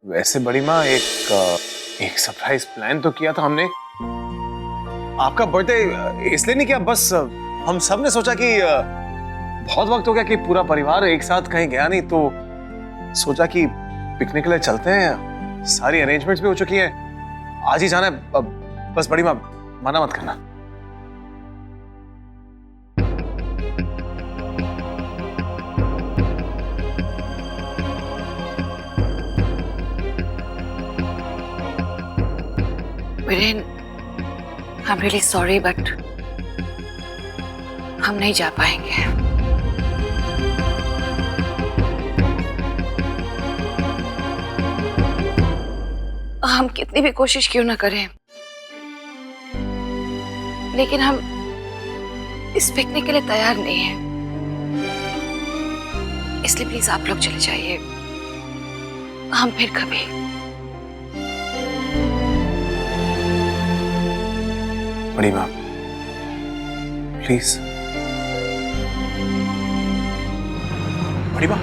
वैसे बड़ी माँ एक सरप्राइज प्लान तो किया था हमने। आपका बर्थडे इसलिए नहीं किया, बस हम सब ने सोचा कि बहुत वक्त हो गया कि पूरा परिवार एक साथ कहीं गया नहीं, तो सोचा कि पिकनिक के लिए चलते हैं। सारी अरेंजमेंट्स भी हो चुकी हैं, आज ही जाना है। बस बड़ी माँ मना मत करना। Viren, I'm really sorry but हम नहीं जा पाएंगे। हम कितनी भी कोशिश क्यों ना करें, लेकिन हम इस पिकनिक के लिए तैयार नहीं हैं। इसलिए प्लीज आप लोग चले जाइए, हम फिर कभी। बड़ी माँ प्लीज। बड़ी माँ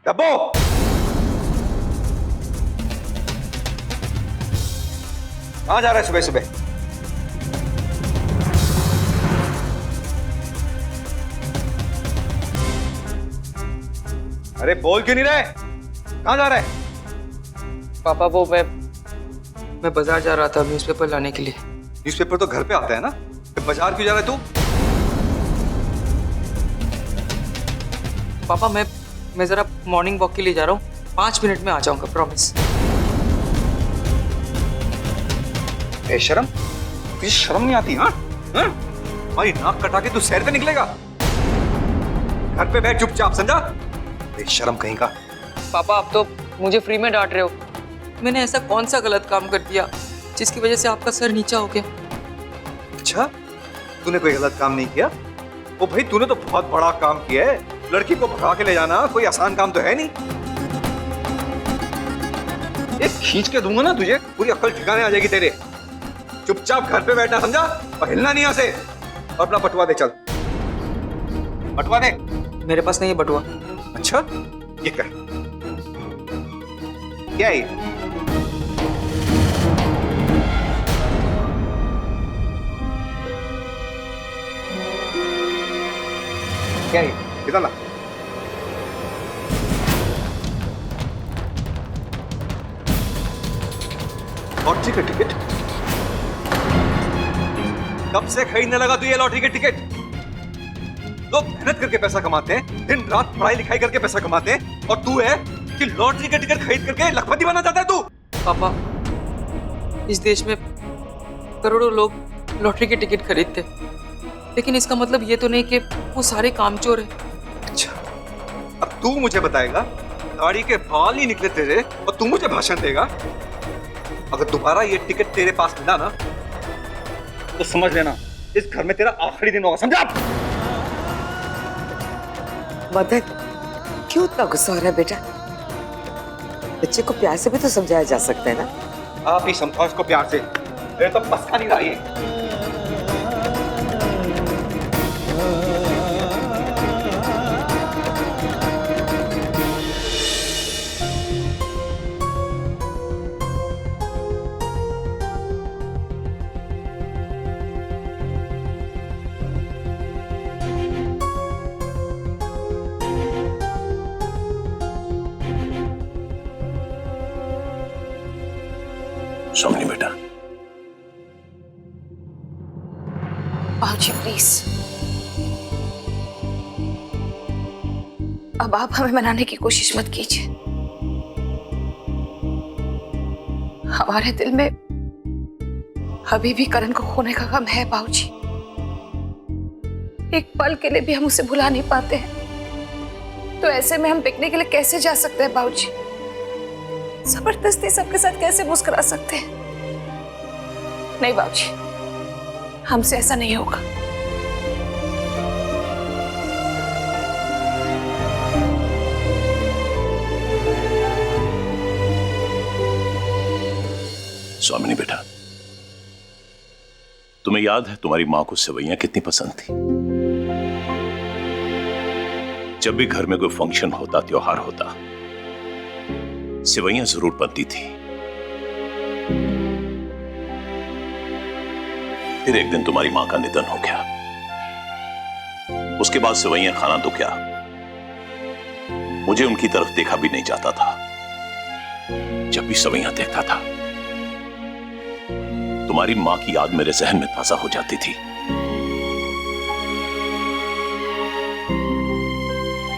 डब्बो, कहाँ जा रहा है सुबह सुबह? अरे बोल क्यों नहीं रहे? कहाँ जा रहा है? पापा वो मैं बाजार जा रहा था न्यूज़पेपर लाने के लिए। न्यूज़पेपर तो घर पे आता है ना, फिर बाजार क्यों जा रहा है तू? पापा मैं जरा मॉर्निंग वॉक के लिए जा रहा हूँ, 5 मिनट में आ जाऊंगा, प्रॉमिस। शर्म, तुझे शर्म नहीं आती? हाँ हमारी नाक कटा के तू सैर पे निकलेगा? घर पे बैठ चुपचाप, समझा? शर्म कहीं का। पापा आप तो मुझे फ्री में डांट रहे हो। मैंने ऐसा कौन सा गलत काम कर दिया जिसकी वजह से आपका सर नीचा हो गया? अच्छा, तूने कोई गलत काम नहीं किया? ओ भाई, तूने तो बहुत बड़ा काम किया है। लड़की को भगा के ले जाना कोई आसान काम तो है नहीं। एक खींच के दूंगा ना तुझे, पूरी अक्ल ठिकाने आ जाएगी तेरे। चुपचाप घर पे बैठा, समझा? और हिलना नहीं यहाँ से। और अपना बटुआ दे, चल बटुआ दे। मेरे पास नहीं है बटुआ। अच्छा, ये कर। क्या है ये? क्या है? इधर ला। लॉटरी का टिकट? कब से खरीदने लगा तू ये लॉटरी के टिकट? लोग मेहनत करके पैसा कमाते हैं, दिन रात पढ़ाई लिखाई करके पैसा कमाते हैं, और तू है कि लॉटरी के टिकट खरीद करके लखपति बनना चाहता है तू? पापा, इस देश में करोड़ों लोग लॉटरी के टिकट खरीदते, लेकिन इसका मतलब ये तो नहीं कि वो सारे कामचोर हैं। अच्छा, अब तू मुझे बताएगा, दाढ़ी के बाल ही निकले तेरे और तू मुझे भाषण देगा? अगर दोबारा ये टिकट तेरे पास मिला ना, तो समझ लेना इस घर में तेरा आखिरी दिन होगा, समझा? मदन, क्यों इतना गुस्सा हो रहा है बेटा? बच्चे को प्यार से भी तो समझाया जा सकता है ना। आप ही समझाओ इसको प्यार से, मेरे तो पसका नहीं रहा ये। सोमनी बेटा, बाबूजी प्लीज, अब आप हमें मनाने की कोशिश मत कीजिए। हमारे दिल में अभी भी करण को खोने का गम है बाबूजी। एक पल के लिए भी हम उसे भुला नहीं पाते हैं, तो ऐसे में हम पिकनिक के लिए कैसे जा सकते हैं बाबूजी? जबरदस्ती सबके साथ कैसे मुस्कुरा सकते हैं? नहीं बाबूजी, हमसे ऐसा नहीं होगा। स्वामिनी बेटा, तुम्हें याद है तुम्हारी मां को सेवैयां कितनी पसंद थी? जब भी घर में कोई फंक्शन होता, त्योहार होता, सेवैयां जरूर बनती थी। फिर एक दिन तुम्हारी मां का निधन हो गया। उसके बाद सेवैयां खाना तो क्या, मुझे उनकी तरफ देखा भी नहीं जाता था। जब भी सेवैयां देखता था, तुम्हारी मां की याद मेरे जहन में ताजा हो जाती थी।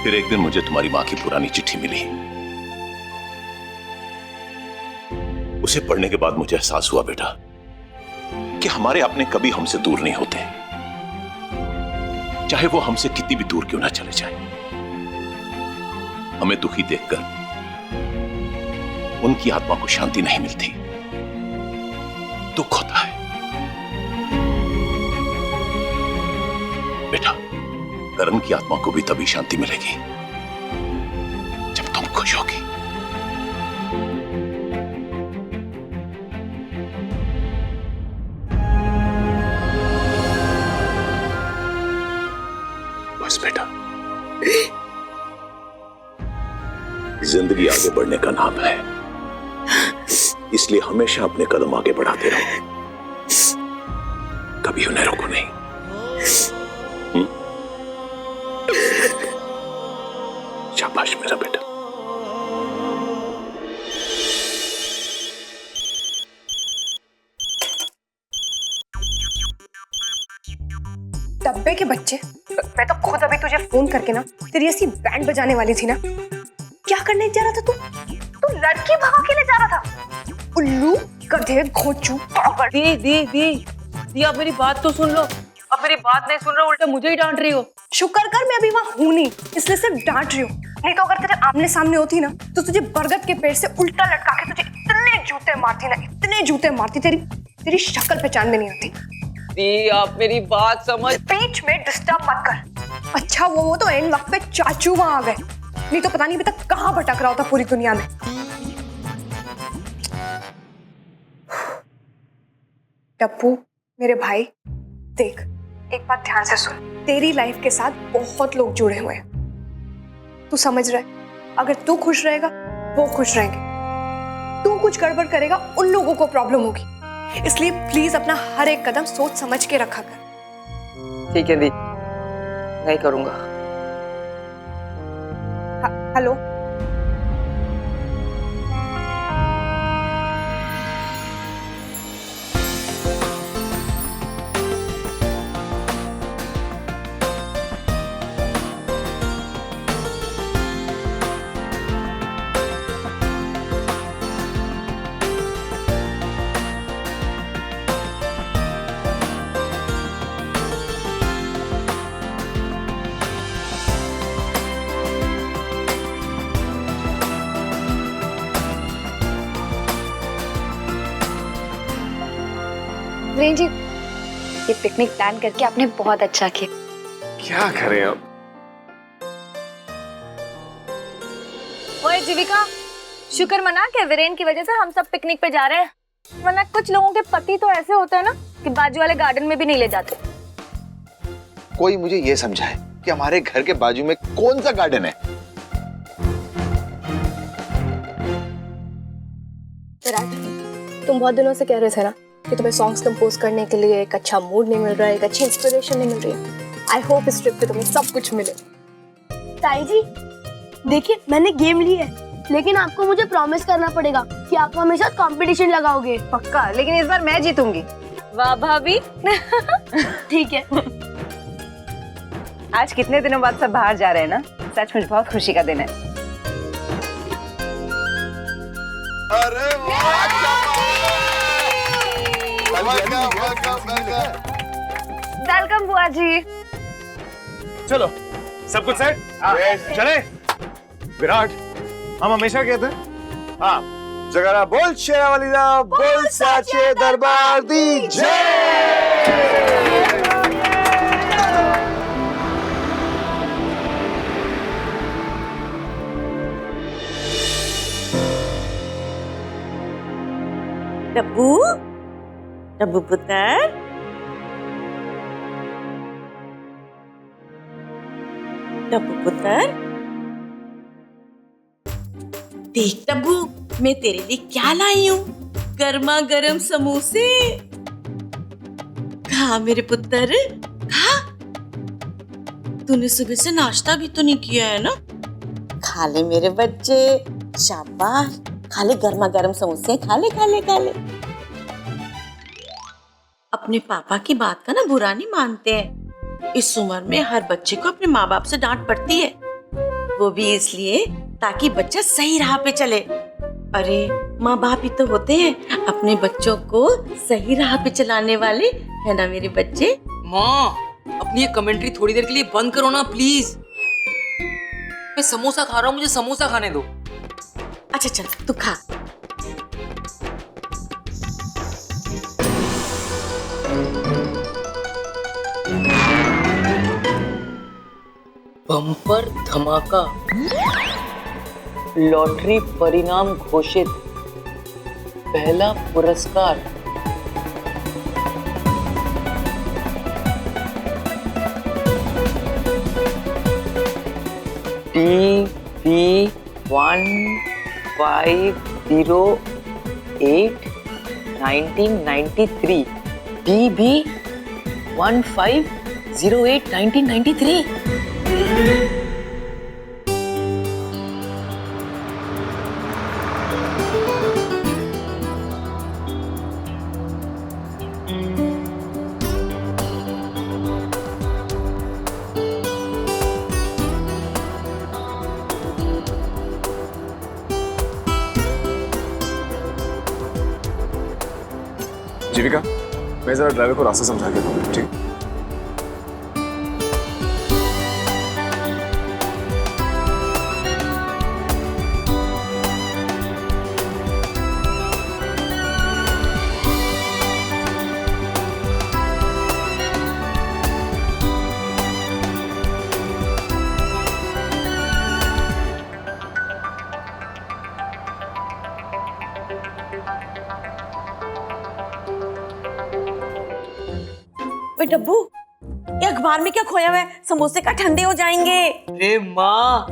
फिर एक दिन मुझे तुम्हारी मां की पुरानी चिट्ठी मिली। उसे पढ़ने के बाद मुझे एहसास हुआ बेटा कि हमारे अपने कभी हमसे दूर नहीं होते, चाहे वो हमसे कितनी भी दूर क्यों ना चले जाएं। हमें दुखी देखकर उनकी आत्मा को शांति नहीं मिलती, दुख होता है। बेटा, करण की आत्मा को भी तभी शांति मिलेगी जब तुम खुश होगी। बस बेटा, जिंदगी आगे बढ़ने का नाम है, इसलिए हमेशा अपने कदम आगे बढ़ाते रहो, कभी उन्हें रोको नहीं। शाबाश मेरा बेटा। डब्बे के बच्चे, मैं तो खुद अभी तुझे फोन करके ना तेरी ऐसी बैंड बजाने वाली थी ना। क्या करने जा रहा था तू लड़की भगा के ले जा रहा था। उल्लू, गधे, घोंचू, पागल। दी आप मेरी बात तो सुन लो। अब मेरी बात नहीं सुन रहे हो, उल्टा मुझे ही डांट रही हो। शुक्र कर मैं अभी वहां हूं नहीं, इसलिए सिर्फ डांट रही हूँ। नहीं तो अगर तेरे आमने सामने होती ना तो तुझे बरगद के पेड़ से उल्टा लटका के तुझे इतने जूते मारती ना, इतने जूते मारती, तेरी शक्ल पहचान में नहीं आती। दी आप मेरी बात समझ। बीच में डिस्टर्ब मत कर। अच्छा वो तो एंड वक्त पे चाचू वहां आ गए, नहीं तो पता नहीं अभी तक कहां भटक रहा होता पूरी दुनिया में। टप्पू मेरे भाई, देख एक बात ध्यान से सुन, तेरी लाइफ के साथ बहुत लोग जुड़े हुए हैं। तू समझ रहा है, अगर तू खुश रहेगा वो खुश रहेंगे, तू कुछ गड़बड़ करेगा उन लोगों को प्रॉब्लम होगी। इसलिए प्लीज अपना हर एक कदम सोच समझ के रखा कर। ठीक है दी, नहीं करूंगा। हेलो, वीरेन जी, ये पिकनिक प्लान करके आपने बहुत अच्छा किया। क्या करें अब? ओए जीविका, शुक्र मना के वीरेन की वजह से हम सब पिकनिक पे जा रहे हैं, वरना कुछ लोगों के पति तो ऐसे होते हैं ना कि बाजू वाले गार्डन में भी नहीं ले जाते। कोई मुझे ये समझाए कि हमारे घर के बाजू में कौन सा गार्डन है? तुम बहुत दिनों से कह रहे थे ना कि तुम्हें सॉन्ग्स कंपोज करने के लिए एक अच्छा मूड नहीं मिल रहा है, एक अच्छी इंस्पिरेशन नहीं मिल रही है। आई होप इस ट्रिप पे तुम्हें सब कुछ मिले। ताई जी देखिए, मैंने गेम ली है, लेकिन आपको मुझे प्रॉमिस करना पड़ेगा कि आप हमेशा कंपटीशन लगाओगे। पक्का, लेकिन इस बार मैं जीतूंगी। वाह भाभी। ठीक है। आज कितने दिनों बाद सब बाहर जा रहे हैं ना, सचमुच बहुत खुशी का दिन है। अरे वेलकम बुआ जी। चलो सब कुछ सेट, चले। विराट, हम हमेशा कहते हैं, हाँ जगरा बोल शेरावाली दा बोल साचे दरबार दी जय। डब्बू डब्बू पुत्र, डब्बू पुत्र, देख डब्बू, मैं तेरे लिए क्या लाई हूँ, गर्मा गर्म समोसे। खा मेरे पुत्र, खा। तूने सुबह से नाश्ता भी तो नहीं किया है ना? खा ले मेरे बच्चे, शाबाश, खा ले गर्मा गर्म समोसे, खा ले खा ले खा ले। अपने पापा की बात का ना बुरा नहीं मानते हैं। इस उम्र में हर बच्चे को अपने माँ बाप से डांट पड़ती है, वो भी इसलिए ताकि बच्चा सही राह पे चले। अरे माँ बाप ही तो होते हैं अपने बच्चों को सही राह पे चलाने वाले, है ना मेरे बच्चे? माँ, अपनी ये कमेंट्री थोड़ी देर के लिए बंद करो ना प्लीज। मैं समोसा खा रहा हूँ, मुझे समोसा खाने दो। अच्छा चल तू खा। बम्पर धमाका, लॉटरी परिणाम घोषित, पहला पुरस्कार DB1508 1993, DB1508 1993। जीविका, मैं जरा ड्राइवर को रास्ता समझा के दूँ, ठीक? ओए डब्बू, ये अखबार में क्या खोया हुआ है? समोसे का ठंडे हो जाएंगे। अरे माँ,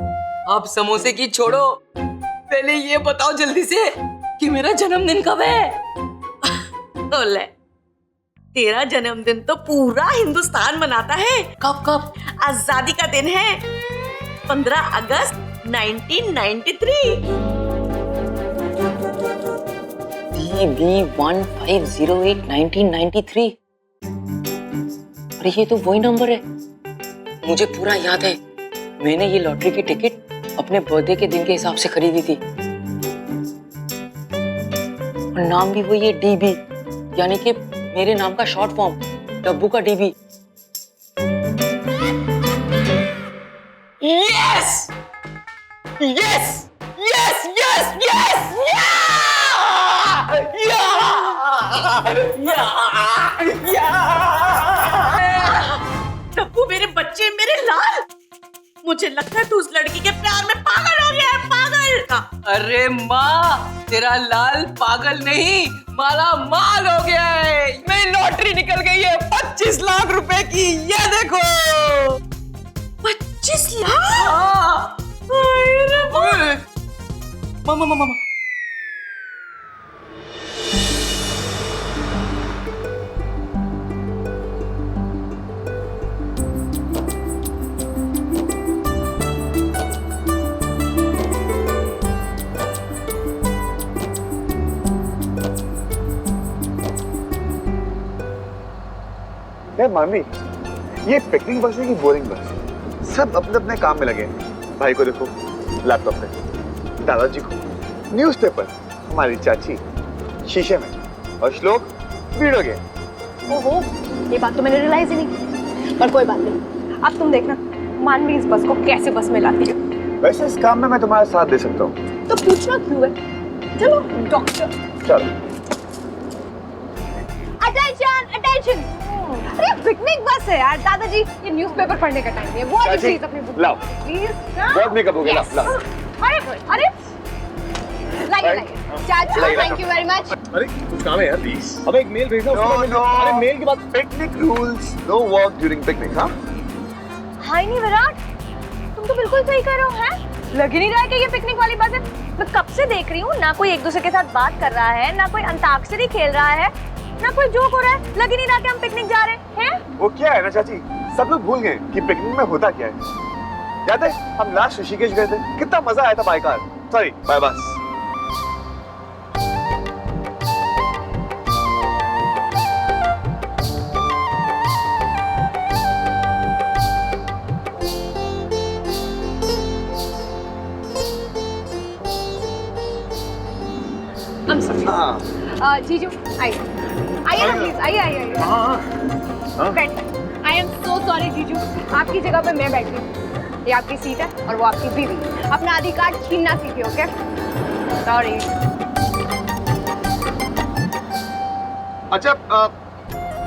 अब समोसे की छोड़ो, पहले ये बताओ जल्दी से कि मेरा जन्मदिन कब है? तो ले, तेरा जन्मदिन तो पूरा हिंदुस्तान मनाता है। कब कब? आजादी का दिन है, 15 अगस्त 1993। DB1508 1993। अरे ये तो वही नंबर है, मुझे पूरा याद है। मैंने ये लॉटरी की टिकट अपने बर्थडे के दिन के हिसाब से खरीदी थी। और नाम भी वही है, डीबी, यानी कि मेरे नाम का शॉर्ट फॉर्म, डब्बू का DB. Yes yes yes yes yes Dabbu मेरे बच्चे, मेरे लाल, मुझे लगता है तू उस लड़की के प्यार में पागल हो गया है, पागल। अरे माँ, तेरा लाल पागल नहीं, माला माल हो गया है। मेरी लॉटरी निकल गई है 25 लाख रुपए की, ये देखो। 25 लाख? हाँ। मामा मामा। मानवी, ये पिकनिक बस है कि बोरिंग बस? सब अपने अपने काम में लगे हैं। भाई को देखो लैपटॉप पे, दादाजी को न्यूज़पेपर, हमारी चाची शीशे में, और श्लोक वीडियो गेम। ओहो, ये बात तो मैंने रियलाइज ही नहीं की। पर कोई बात नहीं, अब तुम देखना मानवी इस बस को कैसे बस में लाती है। वैसे इस काम में मैं तुम्हारा साथ दे सकता हूँ। तो पूछना क्यों है? चलो डॉक्टर। चलो। अटेंशन अटेंशन, अरे पिकनिक बस है यार। दादाजी, ये न्यूज़पेपर पढ़ने का टाइम है। वो प्लीज अपनी बुक लाओ, प्लीज। बहुत मेकअप हो गया। लाओ। अरे अरे लाइए चाचू, थैंक यू वेरी मच। अरे कुछ काम है यार प्लीज। अब एक मेल भेजना। अरे मेल की बात। Picnic rules, no work during picnic. हाँ हाय नहीं विराट, तुम तो बिल्कुल सही कर रहे हो। हैं लग ही नहीं रहा है कि ये पिकनिक वाली बात है। मैं कब से देख रही हूँ, ना कोई एक दूसरे के साथ बात कर रहा है, ना कोई अंताक्षरी खेल रहा है, ना कोई जोक हो रहा है। लग ही नहीं रहा कि हम पिकनिक जा रहे हैं। वो क्या है ना चाची, सब लोग भूल गए कि पिकनिक में होता क्या है। याद है हम लास्ट ऋषिकेश गए थे, कितना मजा आया था बाय कार, सॉरी बाय बस। जीजू आइए आइए ना प्लीज, आइए आइए आइए। आई एम सो सॉरी जीजू, आपकी जगह पे मैं बैठी हूँ। ये आपकी सीट है और वो आपकी बीवी। अपना अधिकार छीनना सीखिए, ओके? सॉरी। अच्छा,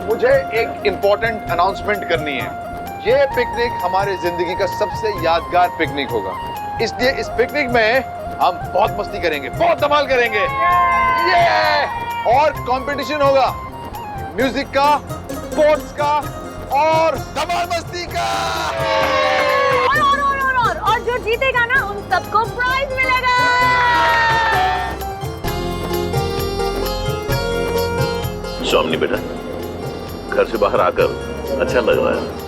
मुझे एक इम्पोर्टेंट अनाउंसमेंट करनी है। ये पिकनिक हमारी जिंदगी का सबसे यादगार पिकनिक होगा, इसलिए इस पिकनिक में हम बहुत मस्ती करेंगे, बहुत धमाल करेंगे। ये और कंपटीशन होगा, म्यूजिक का, स्पोर्ट्स का और धमाल मस्ती का। और जो जीतेगा ना उन सबको प्राइज मिलेगा। स्वामी बेटा, घर से बाहर आकर अच्छा लग रहा है।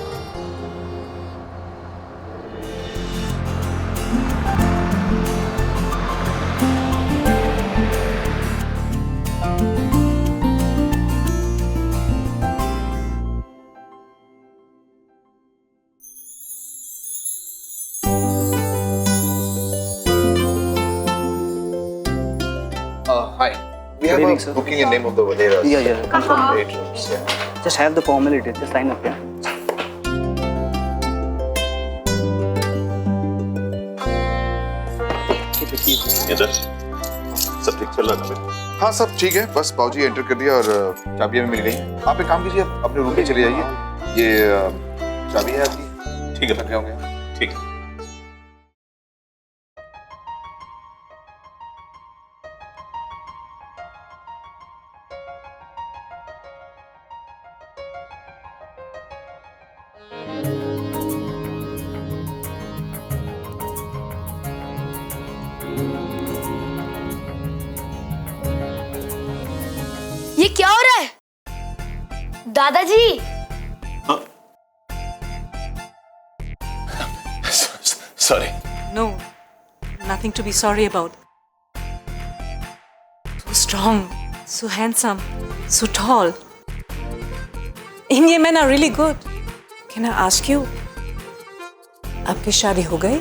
Hi, we have a booking in name of the Valeras. Yeah. Confirm 8 rooms. Yeah. Just have the formality. Just sign up, yeah. इधर सब ठीक चल रहा है? हाँ सब ठीक है, बस बाबूजी एंटर कर दिया और चाबियां भी मिल गई। आप एक काम कीजिए, अपने रूम में चले जाइए। ये चाबी है आपकी। ठीक है, रखे होंगे। ठीक है। ये क्या हो रहा है दादाजी? Sorry. No, nothing to be sorry about. So strong, so handsome, so tall. Indian men are really good. Can I ask you, आपकी शादी हो गई?